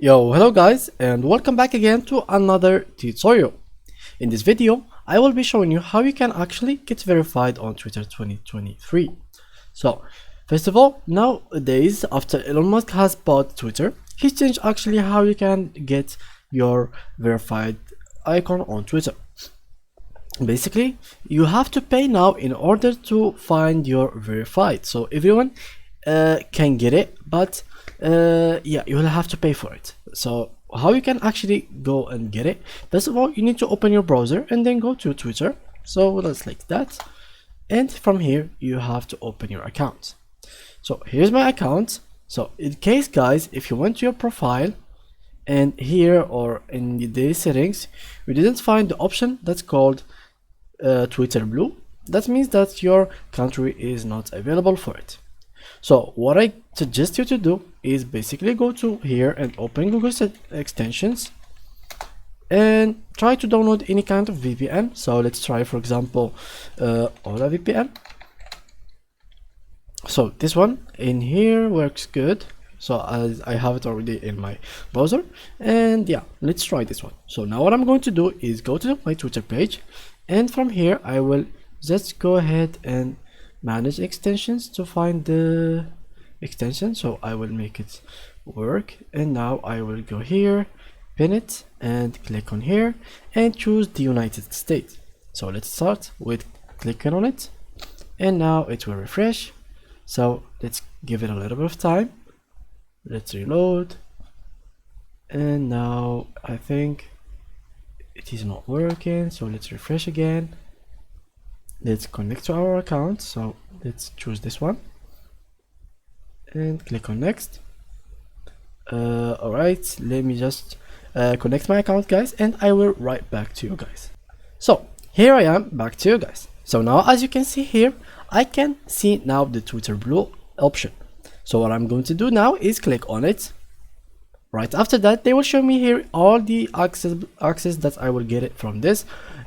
Yo, hello guys, and welcome back again to another tutorial. In this video, I will be showing you how you can actually get verified on Twitter 2023. So, first of all, nowadays, after Elon Musk has bought Twitter, he's changed actually how you can get your verified icon on Twitter. Basically, you have to pay now in order to find your verified. So everyone can get it, but yeah, you will have to pay for it. So how you can actually go and get it? First of all, you need to open your browser and then go to Twitter. So let's like that, and from here you have to open your account. So here's my account. So in case guys, if you went to your profile and here or in the settings you didn't find the option that's called Twitter Blue, that means that your country is not available for it. So what I suggest you to do is basically go to here and open Google extensions and try to download any kind of VPN. So let's try, for example, Ola VPN. So this one in here works good. So as I have it already in my browser, and yeah, let's try this one. So now what I'm going to do is go to my Twitter page, and from here I will just go ahead and manage extensions to find the extension. So I will make it work, and now I will go here, pin it, and click on here and choose the United States. So let's start with clicking on it, and now it will refresh. So let's give it a little bit of time. Let's reload, and now I think it is not working, so let's refresh again. Let's connect to our account. So let's choose this one and click on next. All right, let me just connect my account guys, and I will write back to you guys. So here I am back to you guys. So now as you can see here, I can see now the Twitter Blue option. So what I'm going to do now is click on it. Right after that, they will show me here all the access that I will get it from this,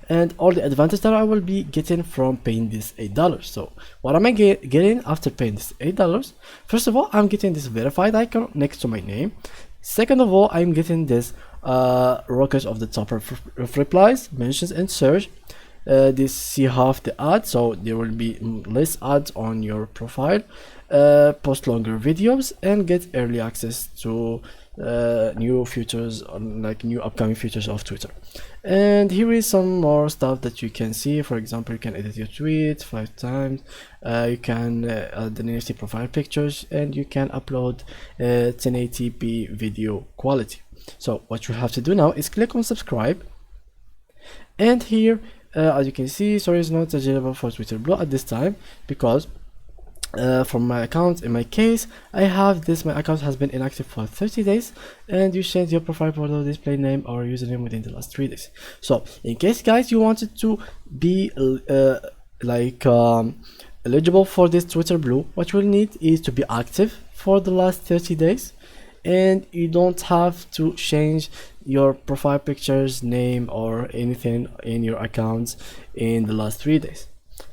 and all the advantage that I will be getting from paying this $8. So what am I getting after paying this $8? First of all, I'm getting this verified icon next to my name. Second of all, I'm getting this rocket of the top of replies, mentions, and search. This see half the ads, so there will be less ads on your profile. Post longer videos and get early access to new features, like new upcoming features of Twitter. And here is some more stuff that you can see. For example, you can edit your tweet 5 times, you can add the NFT profile pictures, and you can upload 1080p video quality. So what you have to do now is click on subscribe, and here as you can see, sorry, it's not available for Twitter Blue at this time because from my account, in my case, I have this, my account has been inactive for 30 days, and you change your profile photo, display name, or username within the last 3 days. So in case guys you wanted to be eligible for this Twitter Blue, what you will need is to be active for the last 30 days, and you don't have to change your profile pictures, name, or anything in your accounts in the last 3 days.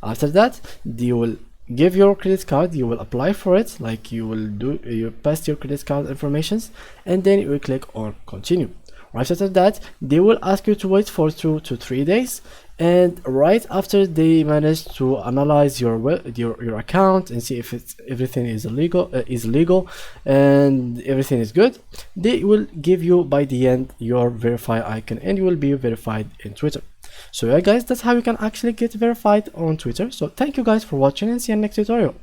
After that, you will give your credit card, you will apply for it, like you will do, you paste your credit card informations, and then you will click on continue. Right after that, they will ask you to wait for 2 to 3 days, and right after they manage to analyze your account and see if everything is legal and everything is good, they will give you by the end your verify icon, and you will be verified in Twitter. So yeah guys, that's how you can actually get verified on Twitter. So thank you guys for watching, and see you in the next tutorial.